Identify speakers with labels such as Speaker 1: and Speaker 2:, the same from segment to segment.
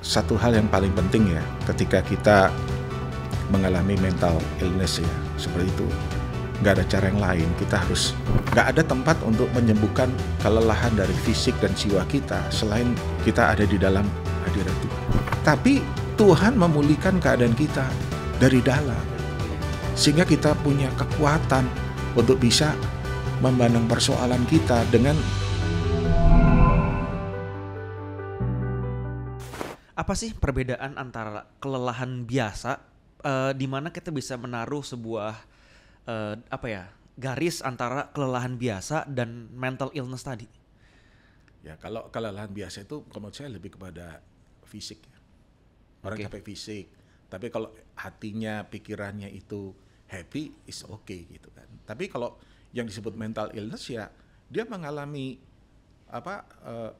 Speaker 1: satu hal yang paling penting ya ketika kita mengalami mental illness ya seperti itu, nggak ada cara yang lain. Kita harus, nggak ada tempat untuk menyembuhkan kelelahan dari fisik dan jiwa kita selain kita ada di dalam hadirat Tuhan. Tapi Tuhan memulihkan keadaan kita dari dalam, sehingga kita punya kekuatan untuk bisa memandang persoalan kita dengan
Speaker 2: apa sih perbedaan antara kelelahan biasa di mana kita bisa menaruh sebuah garis antara kelelahan biasa dan mental illness tadi?
Speaker 1: Ya, kalau kelelahan biasa itu menurut saya lebih kepada fisik ya. Orang capek fisik, tapi kalau hatinya, pikirannya itu happy, is okay gitu kan. Tapi kalau yang disebut mental illness ya, dia mengalami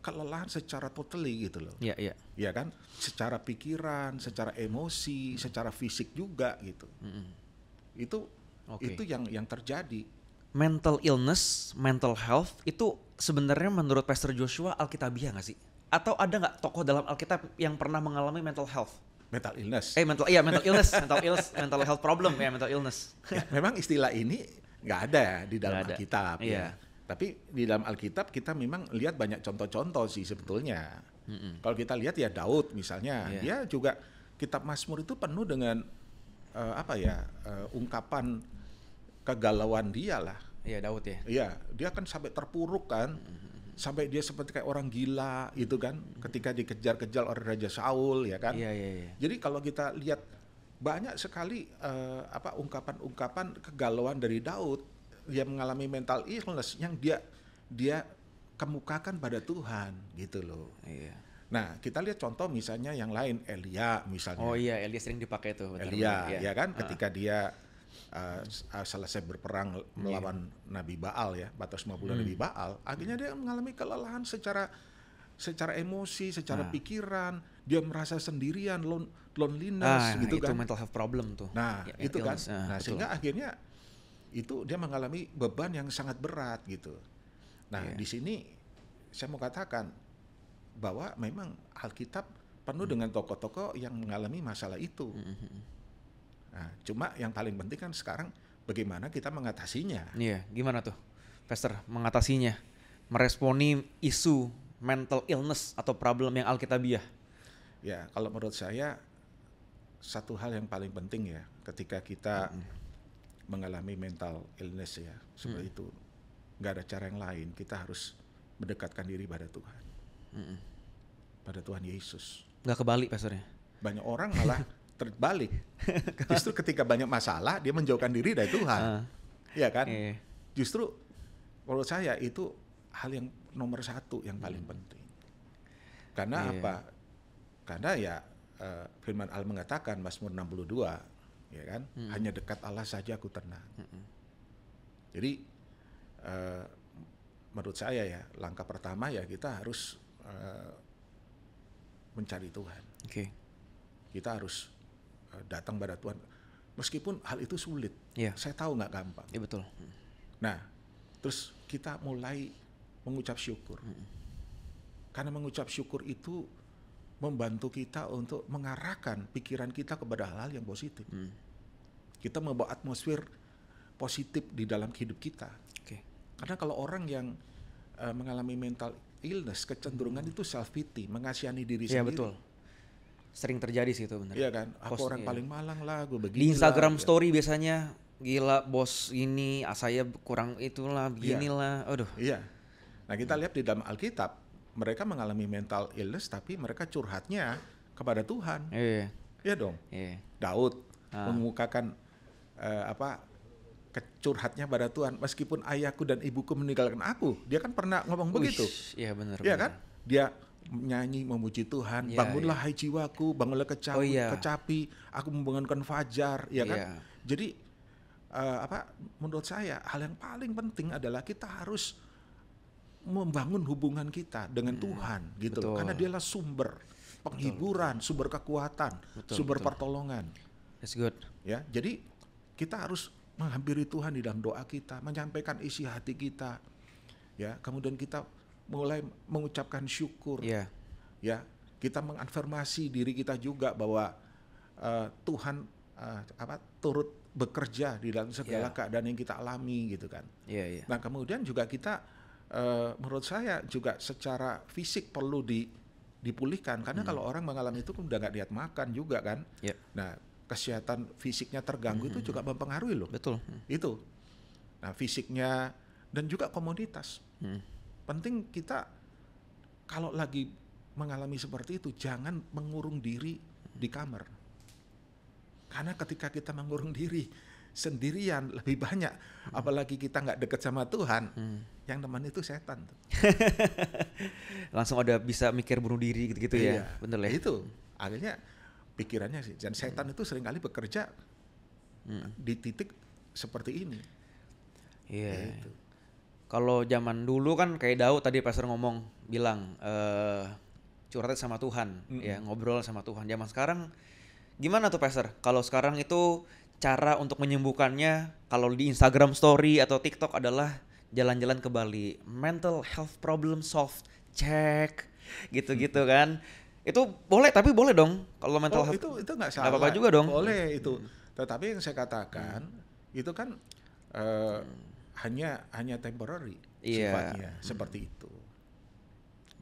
Speaker 1: kelelahan secara totally gitu loh.
Speaker 2: Iya, iya.
Speaker 1: Ya kan, secara pikiran, secara emosi, secara fisik juga gitu. Itu yang terjadi.
Speaker 2: Mental illness, mental health itu sebenarnya menurut Pastor Joshua Alkitabiah nggak sih? Atau ada nggak tokoh dalam Alkitab yang pernah mengalami mental health?
Speaker 1: Mental illness.
Speaker 2: mental mental health problem ya, mental illness.
Speaker 1: Ya, memang istilah ini nggak ada di dalam Alkitab.
Speaker 2: Iya.
Speaker 1: Ya. Tapi di dalam Alkitab kita memang lihat banyak contoh-contoh sih sebetulnya. Kalau kita lihat ya Daud misalnya, dia juga kitab Mazmur itu penuh dengan ungkapan kegalauan dia lah.
Speaker 2: Iya, Daud ya.
Speaker 1: Iya, dia kan sampai terpuruk kan. Sampai dia seperti kayak orang gila gitu kan, ketika dikejar-kejar oleh Raja Saul ya kan.
Speaker 2: Iya.
Speaker 1: Jadi kalau kita lihat banyak sekali ungkapan-ungkapan kegalauan dari Daud yang mengalami mental illness yang dia kemukakan pada Tuhan gitu loh.
Speaker 2: Iya.
Speaker 1: Nah, kita lihat contoh misalnya yang lain, Elia misalnya.
Speaker 2: Oh iya, Elia sering dipakai tuh.
Speaker 1: Elia ya kan, ketika dia selesai berperang melawan Nabi Baal ya, 450 Nabi Baal, akhirnya dia mengalami kelelahan secara emosi, secara pikiran, dia merasa sendirian, loneliness gitu
Speaker 2: itu
Speaker 1: kan.
Speaker 2: mental health problem tuh.
Speaker 1: Nah,
Speaker 2: ya,
Speaker 1: itu kan.
Speaker 2: illness.
Speaker 1: Sehingga akhirnya itu dia mengalami beban yang sangat berat gitu. Nah, di sini saya mau katakan bahwa memang Alkitab penuh dengan tokoh-tokoh yang mengalami masalah itu. Nah, cuma yang paling penting kan sekarang bagaimana kita mengatasinya.
Speaker 2: Iya, gimana tuh, Pastor, mengatasinya, meresponi isu mental illness atau problem yang Alkitabiah?
Speaker 1: Ya, kalau menurut saya satu hal yang paling penting ya, ketika kita mengalami mental illness ya, seperti itu, nggak ada cara yang lain. Kita harus mendekatkan diri pada Tuhan, pada Tuhan Yesus.
Speaker 2: Nggak kebalik, Pastornya?
Speaker 1: Banyak orang malah terbalik. Justru ketika banyak masalah dia menjauhkan diri dari Tuhan. Iya kan? Justru menurut saya itu hal yang nomor satu yang paling penting. Karena apa? Karena ya firman Allah mengatakan Mazmur 62, ya kan? Hanya dekat Allah saja aku tenang. Jadi menurut saya ya langkah pertama ya kita harus mencari Tuhan. Kita harus datang pada Tuhan, meskipun hal itu sulit. Saya tahu nggak gampang.
Speaker 2: Iya, betul.
Speaker 1: Nah, terus kita mulai mengucap syukur. Karena mengucap syukur itu membantu kita untuk mengarahkan pikiran kita kepada hal-hal yang positif. Kita membawa atmosfer positif di dalam hidup kita. Karena kalau orang yang mengalami mental illness, kecenderungan itu self pity, mengasihani diri sendiri.
Speaker 2: Iya, betul. Sering terjadi sih itu, benar.
Speaker 1: Iya kan, aku orang paling malang lah, gue begini.
Speaker 2: Di Instagram story biasanya, gila bos ini, saya kurang itulah, beginilah, aduh.
Speaker 1: Iya. Nah, kita lihat di dalam Alkitab, mereka mengalami mental illness, tapi mereka curhatnya kepada Tuhan. Iya dong. Daud mengemukakan curhatnya pada Tuhan, meskipun ayahku dan ibuku meninggalkan aku, dia kan pernah ngomong begitu.
Speaker 2: Iya, benar.
Speaker 1: Iya kan? Dia nyanyi memuji Tuhan, bangunlah hai jiwaku, bangunlah kecapi, aku membangunkan fajar, ya kan? Jadi menurut saya hal yang paling penting adalah kita harus membangun hubungan kita dengan Tuhan gitu loh. Karena dialah sumber penghiburan, sumber kekuatan, sumber pertolongan.
Speaker 2: That's good.
Speaker 1: Ya, jadi kita harus menghampiri Tuhan di dalam doa kita, menyampaikan isi hati kita. Ya, kemudian kita mulai mengucapkan syukur. Ya, kita mengafirmasi diri kita juga bahwa Tuhan turut bekerja di dalam segala keadaan yang kita alami gitu kan. Nah kemudian juga kita menurut saya juga secara fisik perlu dipulihkan karena kalau orang mengalami itu udah nggak lihat makan juga kan. Nah kesehatan fisiknya terganggu itu juga mempengaruhi loh.
Speaker 2: Betul.
Speaker 1: Itu. Nah fisiknya dan juga komoditas. Penting kita kalau lagi mengalami seperti itu jangan mengurung diri di kamar. Karena ketika kita mengurung diri sendirian lebih banyak, apalagi kita nggak dekat sama Tuhan, yang teman itu setan.
Speaker 2: Langsung ada bisa mikir bunuh diri gitu-gitu ya, bener ya?
Speaker 1: Itu akhirnya pikirannya sih, dan setan itu seringkali bekerja di titik seperti ini.
Speaker 2: Iya. Gitu. Kalau zaman dulu kan kayak Daud tadi pastor bilang curhat sama Tuhan, ya ngobrol sama Tuhan. Zaman sekarang gimana tuh pastor? Kalau sekarang itu cara untuk menyembuhkannya kalau di Instagram Story atau TikTok adalah jalan-jalan ke Bali, mental health problem solved, cek gitu-gitu kan. Itu boleh, tapi boleh dong kalau mental health.
Speaker 1: Itu nggak salah.
Speaker 2: Gak apa-apa juga dong.
Speaker 1: Boleh itu. Tetapi yang saya katakan itu kan hanya temporary sifatnya seperti itu.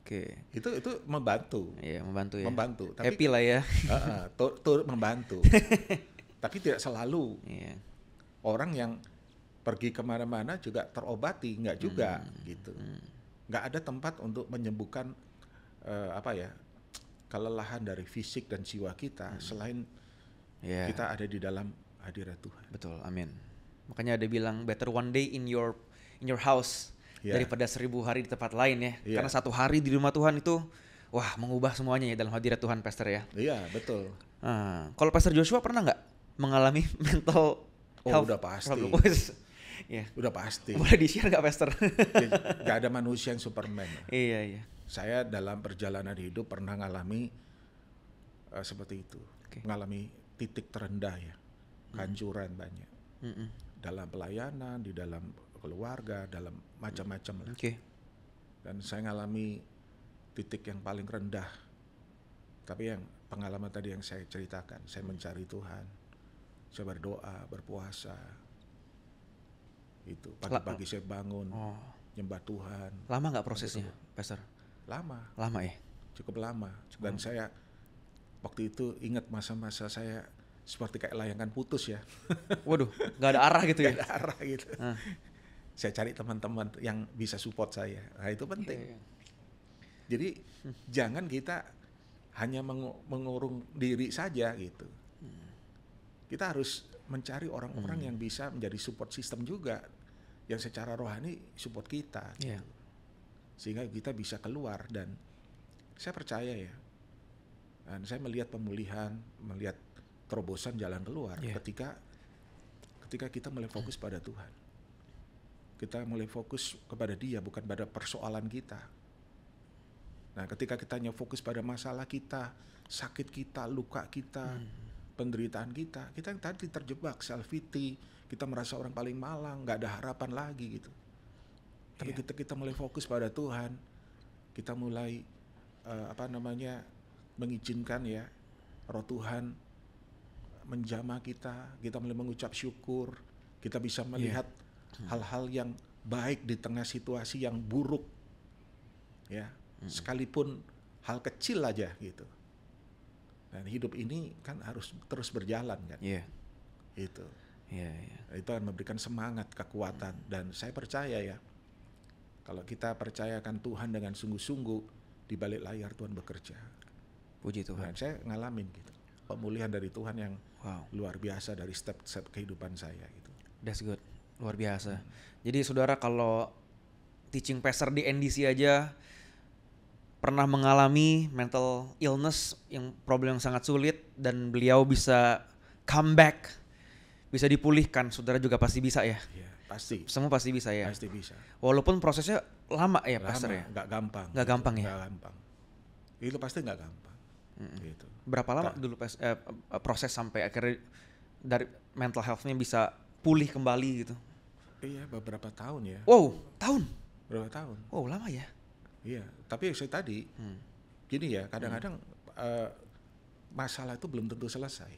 Speaker 2: Oke.
Speaker 1: Itu membantu.
Speaker 2: Iya, membantu ya.
Speaker 1: Membantu. Tapi,
Speaker 2: happy lah ya.
Speaker 1: Turut membantu. Tapi tidak selalu. Orang yang pergi kemana-mana juga terobati, nggak juga gitu. Nggak ada tempat untuk menyembuhkan kelelahan dari fisik dan jiwa kita selain kita ada di dalam hadirat Tuhan.
Speaker 2: Betul, amin. Makanya ada bilang better one day in your house daripada 1000 hari di tempat lain ya. Karena 1 hari di rumah Tuhan itu mengubah semuanya ya dalam hadirat Tuhan, pastor ya.
Speaker 1: Iya, betul.
Speaker 2: Kalau Pastor Joshua pernah nggak mengalami mental health?
Speaker 1: Udah pasti. Udah pasti.
Speaker 2: Boleh di-share nggak, pastor?
Speaker 1: Gak ada manusia yang Superman.
Speaker 2: Iya.
Speaker 1: Saya dalam perjalanan hidup pernah ngalami seperti itu. Mengalami titik terendah ya. Kehancuran banyak. Dalam pelayanan, di dalam keluarga, dalam macam-macam lah. Dan saya ngalami titik yang paling rendah. Tapi yang pengalaman tadi yang saya ceritakan, saya mencari Tuhan, saya berdoa, berpuasa. Itu pagi-pagi saya bangun, nyembah Tuhan.
Speaker 2: Lama nggak prosesnya, pastor?
Speaker 1: Lama ya? Cukup lama. Dan saya waktu itu ingat masa-masa saya seperti kayak layangan putus ya.
Speaker 2: Waduh, nggak ada arah gitu ya?
Speaker 1: Nggak ada arah gitu. Saya cari teman-teman yang bisa support saya. Nah itu penting. Jadi jangan kita hanya mengurung diri saja gitu. Kita harus mencari orang-orang yang bisa menjadi support system juga, yang secara rohani support kita. Gitu. Sehingga kita bisa keluar, dan saya percaya ya. Dan saya melihat pemulihan, melihat terobosan jalan keluar ketika kita mulai fokus pada Tuhan. Kita mulai fokus kepada Dia, bukan pada persoalan kita. Nah, ketika kita hanya fokus pada masalah kita, sakit kita, luka kita, penderitaan kita tadi terjebak self-pity, kita merasa orang paling malang, nggak ada harapan lagi gitu. Tapi kita mulai fokus pada Tuhan, kita mulai mengizinkan ya Roh Tuhan menjamah kita mulai mengucap syukur, kita bisa melihat hal-hal yang baik di tengah situasi yang buruk, ya, sekalipun hal kecil aja gitu. Dan hidup ini kan harus terus berjalan kan, itu, itu akan memberikan semangat, kekuatan, dan saya percaya ya, kalau kita percayakan Tuhan dengan sungguh-sungguh, di balik layar Tuhan bekerja.
Speaker 2: Puji Tuhan.
Speaker 1: Dan saya ngalamin gitu, pemulihan dari Tuhan yang luar biasa dari step-step kehidupan saya gitu.
Speaker 2: That's good. Luar biasa. Jadi saudara, kalau teaching pastor di NDC aja pernah mengalami mental illness yang problem yang sangat sulit, dan beliau bisa come back, bisa dipulihkan, saudara juga pasti bisa ya?
Speaker 1: Iya, pasti.
Speaker 2: Semua pasti bisa ya?
Speaker 1: Pasti bisa.
Speaker 2: Walaupun prosesnya lama ya, pastor ya?
Speaker 1: Nggak gampang.
Speaker 2: Nggak gampang ya?
Speaker 1: Nggak gampang. Itu pasti nggak gampang. Gitu.
Speaker 2: Berapa lama dulu proses sampai akhirnya dari mental health-nya bisa pulih kembali gitu?
Speaker 1: Iya, beberapa tahun ya.
Speaker 2: Wow, tahun?
Speaker 1: Berapa tahun?
Speaker 2: Wow, lama ya?
Speaker 1: Iya, tapi saya tadi gini ya, kadang-kadang masalah itu belum tentu selesai.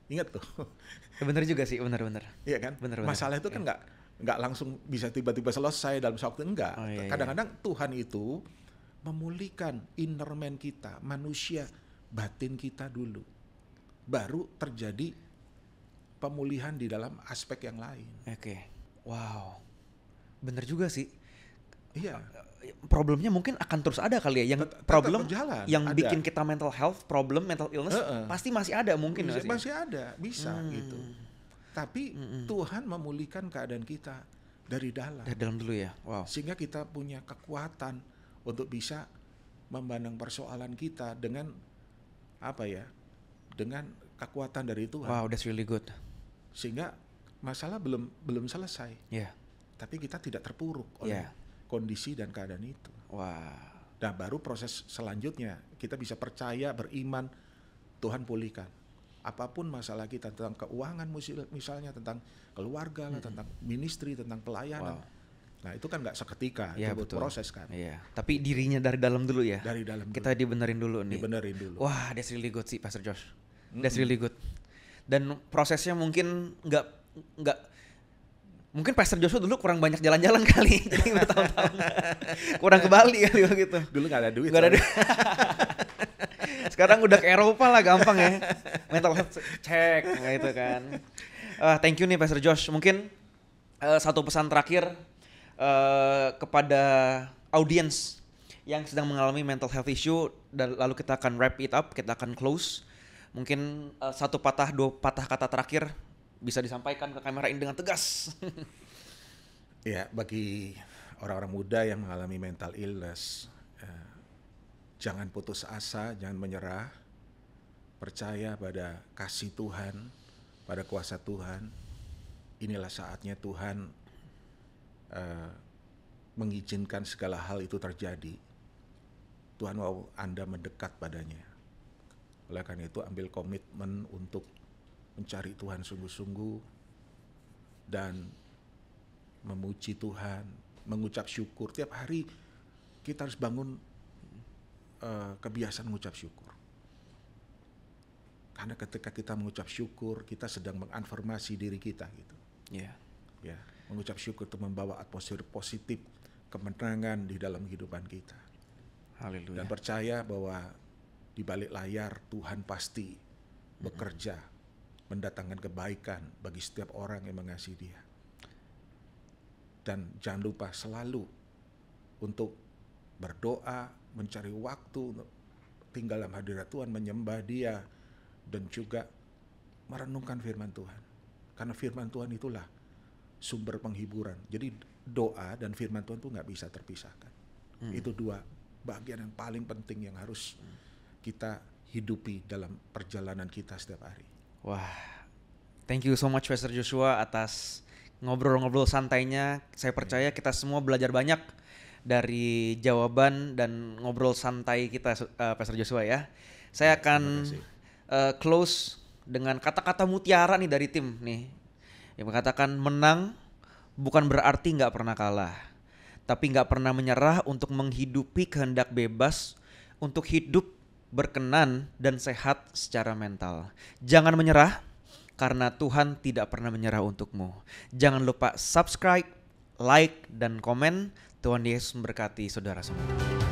Speaker 1: Ingat tuh.
Speaker 2: Bener juga sih, bener.
Speaker 1: Iya kan?
Speaker 2: Bener.
Speaker 1: Masalah itu kan nggak langsung bisa tiba-tiba selesai dalam waktu, enggak.
Speaker 2: Oh, iya.
Speaker 1: Kadang-kadang Tuhan itu memulihkan inner man kita, manusia, batin kita dulu. Baru terjadi pemulihan di dalam aspek yang lain.
Speaker 2: Oke. Wow. Bener juga sih.
Speaker 1: Iya.
Speaker 2: Problemnya mungkin akan terus ada kali ya. Yang
Speaker 1: Tetap
Speaker 2: problem
Speaker 1: berjalan,
Speaker 2: yang
Speaker 1: ada.
Speaker 2: bikin kita mental health problem, mental illness pasti masih ada mungkin.
Speaker 1: Masih ada, bisa gitu. Tapi Tuhan memulihkan keadaan kita dari dalam.
Speaker 2: Dari dalam dulu ya. Wow.
Speaker 1: Sehingga kita punya kekuatan untuk bisa memandang persoalan kita dengan apa ya? Dengan kekuatan dari Tuhan.
Speaker 2: Wow, that's really good.
Speaker 1: Sehingga masalah belum selesai.
Speaker 2: Yeah.
Speaker 1: Tapi kita tidak terpuruk oleh kondisi dan keadaan itu.
Speaker 2: Wah.
Speaker 1: Nah, baru proses selanjutnya kita bisa percaya, beriman, Tuhan pulihkan. Apapun masalah kita tentang keuangan misalnya, tentang keluarga lah, tentang ministry, tentang pelayanan. Wow. Nah, itu kan nggak seketika, itu betul. Proses kan.
Speaker 2: Iya. Tapi dirinya dari dalam dulu ya.
Speaker 1: Dari dalam dulu.
Speaker 2: Kita dibenerin dulu nih.
Speaker 1: Dibenerin dulu.
Speaker 2: Wah, that's really good sih, Pastor Josh. That's really good. Dan prosesnya mungkin nggak mungkin Pastor Joshua dulu kurang banyak jalan-jalan kali, jadi bertahun-tahun kurang ke Bali kali begitu.
Speaker 1: Dulu nggak ada duit.
Speaker 2: Nggak ada duit. Sekarang udah ke Eropa lah, gampang ya. Mental health cek gitu kan. Thank you nih Pastor Josh. Mungkin satu pesan terakhir kepada audiens yang sedang mengalami mental health issue, dan lalu kita akan wrap it up, kita akan close. Mungkin dua patah kata terakhir bisa disampaikan ke kamera ini dengan tegas.
Speaker 1: Ya, bagi orang-orang muda yang mengalami mental illness, jangan putus asa, jangan menyerah. Percaya pada kasih Tuhan, pada kuasa Tuhan. Inilah saatnya Tuhan mengizinkan segala hal itu terjadi. Tuhan mau Anda mendekat padanya. Oleh karena itu ambil komitmen untuk mencari Tuhan sungguh-sungguh dan memuji Tuhan, mengucap syukur. Tiap hari kita harus bangun kebiasaan mengucap syukur. Karena ketika kita mengucap syukur, kita sedang mengafirmasi diri kita gitu.
Speaker 2: Iya.
Speaker 1: Ya, mengucap syukur itu membawa atmosfer positif, kemenangan di dalam kehidupan kita.
Speaker 2: Haleluya.
Speaker 1: Dan percaya bahwa di balik layar Tuhan pasti bekerja mendatangkan kebaikan bagi setiap orang yang mengasihi Dia. Dan jangan lupa selalu untuk berdoa, mencari waktu untuk tinggal dalam hadirat Tuhan, menyembah Dia, dan juga merenungkan firman Tuhan. Karena firman Tuhan itulah sumber penghiburan. Jadi doa dan firman Tuhan itu nggak bisa terpisahkan. Itu dua bagian yang paling penting yang harus kita hidupi dalam perjalanan kita setiap hari.
Speaker 2: Wah, thank you so much Pastor Joshua atas ngobrol-ngobrol santainya. Saya percaya kita semua belajar banyak dari jawaban dan ngobrol santai kita, Pastor Joshua ya. Saya akan close dengan kata-kata mutiara nih dari tim nih, yang mengatakan menang bukan berarti nggak pernah kalah, tapi nggak pernah menyerah untuk menghidupi kehendak bebas, untuk hidup berkenan dan sehat secara mental. Jangan menyerah, karena Tuhan tidak pernah menyerah untukmu. Jangan lupa subscribe, like, dan komen. Tuhan Yesus memberkati saudara semua.